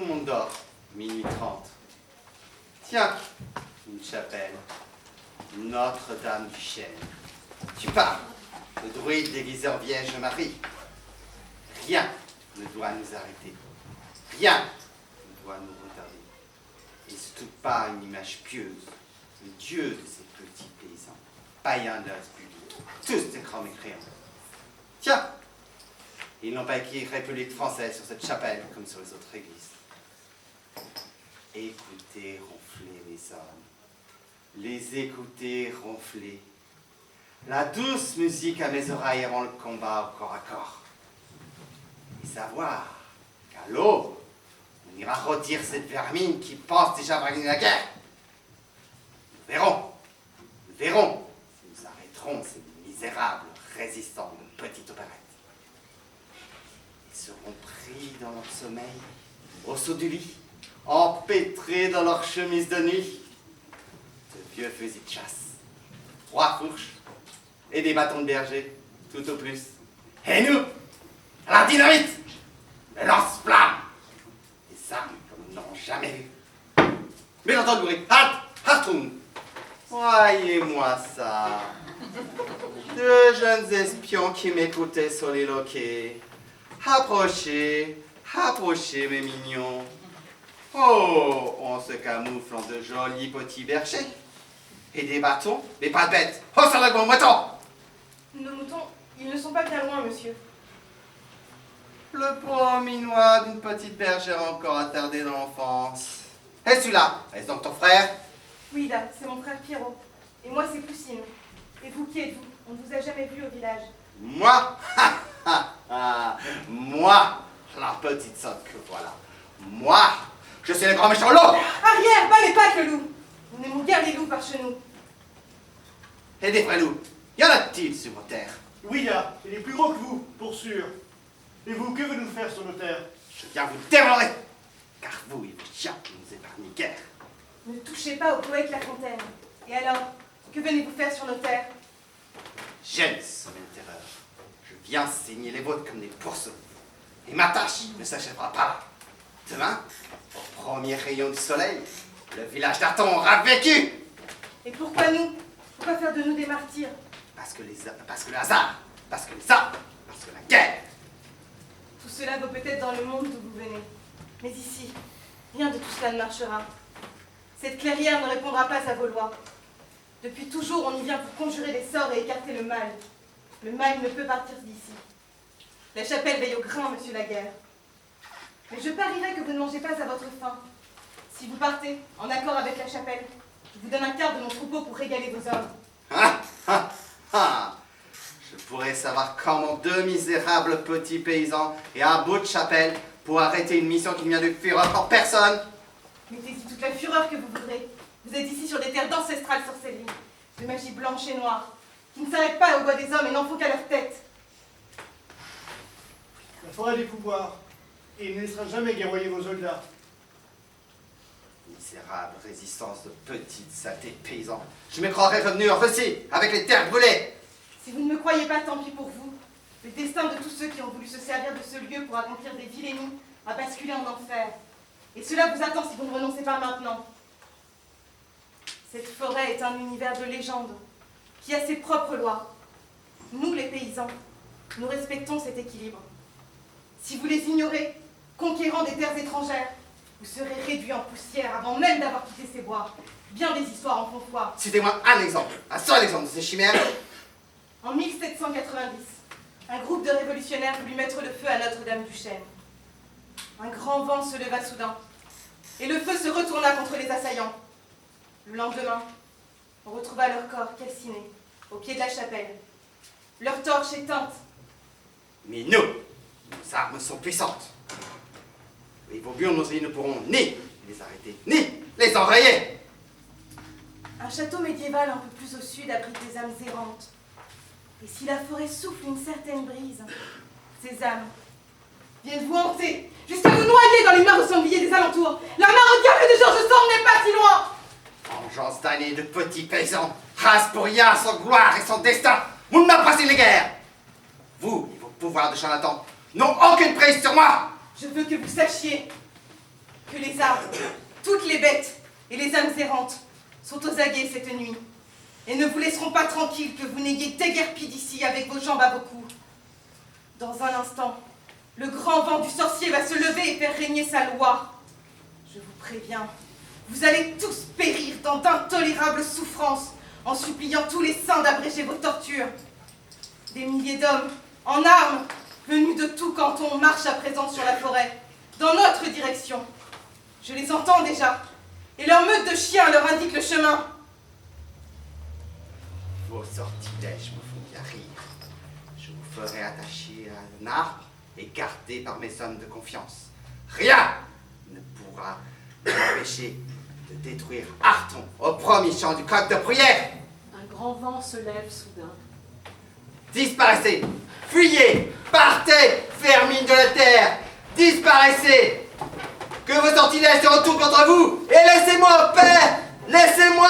monde dort, minuit 30. Tiens, une chapelle, Notre-Dame du Chêne. Tu parles, le druide déguisé en Vierge Marie. Rien ne doit nous arrêter. Rien ne doit nous retarder. Et surtout pas une image pieuse, le dieu de ces petits paysans, païens de la République, tous des grands mécréants. Tiens, ils n'ont pas écrit République française sur cette chapelle comme sur les autres églises. Écoutez ronfler les hommes, les écouter ronfler. La douce musique à mes oreilles avant le combat au corps à corps. Et savoir qu'à l'aube, on ira rôtir cette vermine qui pense déjà avoir gagné la guerre. Nous verrons si nous arrêterons ces misérables résistants de petite opérette. Ils seront pris dans leur sommeil, au saut du lit, empêtrés dans leur chemise de nuit, de vieux fusils de chasse, 3 fourches et des bâtons de berger, tout au plus. Et nous, à la dynamite, le lance-flammes, des armes comme nous n'aurons jamais vues. Mais j'entends le bruit. Halt! Hartung! Voyez-moi ça. 2 jeunes espions qui m'écoutaient sur les loquets. Approchez, approchez mes mignons. Oh, on se camoufle en de jolis petits bergers. Et des bâtons, mais pas de bêtes. Oh, ça va, mon mouton! Nos moutons, ils ne sont pas bien loin, monsieur. Le pauvre minois d'une petite bergère encore attardée dans l'enfance. Et celui-là, est-ce donc ton frère? Oui, là, c'est mon frère Pierrot. Et moi, c'est Poussine. Et vous, qui êtes-vous? On ne vous a jamais vu au village. Moi? Moi, la petite sotte que voilà. Moi, je suis le grand méchant loup! Arrière, bas les pattes, le loup! Nous n'aimons guère les loups par chez nous. Et des vrais loups, y en a-t-il sur vos terres? Oui, là, il est plus gros que vous, pour sûr. Et vous, que venez-vous faire sur nos terres? Je viens vous dévorer, car vous et vos chiens ne nous épargnez guère. Ne touchez pas au poète La Fontaine. Et alors, que venez-vous faire sur nos terres? J'aime semer la terreur. Je viens saigner les vôtres comme des pourceaux. Et ma tâche ne s'achèvera pas là. Demain, au premier rayon du soleil, le village d'Arton aura vécu. Et pourquoi nous? Pourquoi faire de nous des martyrs? Parce que le hasard, parce que les armes, parce que la guerre. Tout cela vaut peut-être dans le monde d'où vous venez. Mais ici, rien de tout cela ne marchera. Cette clairière ne répondra pas à vos lois. Depuis toujours, on y vient pour conjurer des sorts et écarter le mal. Le mal ne peut partir d'ici. La chapelle veille au grain, monsieur Laguerre. Mais je parierais que vous ne mangez pas à votre faim. Si vous partez, en accord avec la chapelle, je vous donne un quart de mon troupeau pour régaler vos hommes. Ah, ah, ah. Je pourrais savoir comment 2 misérables petits paysans et un bout de chapelle pour arrêter une mission qui ne vient de fuir encore personne. Mettez-y toute la fureur que vous voudrez. Vous êtes ici sur des terres ancestrales sorcelleries, de magie blanche et noire, qui ne s'arrêtent pas au bois des hommes et n'en font qu'à leur tête. La forêt des pouvoirs, et il ne laissera jamais guerroyer vos soldats. Misérable résistance de petites saletés de paysans. Je me croirais revenu en Russie, avec les terres brûlées. Si vous ne me croyez pas, tant pis pour vous. Le destin de tous ceux qui ont voulu se servir de ce lieu pour accomplir des vilainies a basculé en enfer. Et cela vous attend si vous ne renoncez pas maintenant. Cette forêt est un univers de légende, qui a ses propres lois. Nous, les paysans, nous respectons cet équilibre. Si vous les ignorez, conquérant des terres étrangères, vous serez réduits en poussière avant même d'avoir quitté ces bois. Bien des histoires en font foi. Citez-moi un exemple, un seul exemple de ces chimères. En 1790, un groupe de révolutionnaires voulut mettre le feu à Notre-Dame du Chêne. Un grand vent se leva soudain, et le feu se retourna contre les assaillants. Le lendemain, on retrouva leur corps calcinés, au pied de la chapelle, leurs torches éteintes. Mais nous, nos armes sont puissantes. Et vos burnes, nous ne pourront ni les arrêter, ni les enrayer. Un château médiéval un peu plus au sud abrite des âmes errantes. Et si la forêt souffle une certaine brise, ces âmes viennent vous hanter, jusqu'à vous noyer dans les mares de sangliers des alentours. La mare au diable de Georges Sand n'est pas si loin. Vengeance damnée de petits paysans, race pour rien, sans gloire et sans destin, vous ne m'appressez les guerres. Vous et vos pouvoirs de charlatan n'ont aucune prise sur moi. Je veux que vous sachiez que les arbres, toutes les bêtes et les âmes errantes sont aux aguets cette nuit et ne vous laisseront pas tranquille que vous n'ayez déguerpi d'ici avec vos jambes à vos coups. Dans un instant, le grand vent du sorcier va se lever et faire régner sa loi. Je vous préviens, vous allez tous périr dans d'intolérables souffrances en suppliant tous les saints d'abréger vos tortures. Des milliers d'hommes, en armes, venus de tout canton, marchent à présent sur la forêt, dans notre direction. Je les entends déjà, et leur meute de chiens leur indique le chemin. Vos sortilèges me font bien rire. Je vous ferai attacher à un arbre et garder par mes hommes de confiance. Rien ne pourra m'empêcher de détruire Arthon au premier chant du coq de prière. Un grand vent se lève soudain. Disparaissez, fuyez, partez, vermine de la terre, disparaissez. Que vos sortilèges se retournent contre vous et laissez-moi en paix. Laissez-moi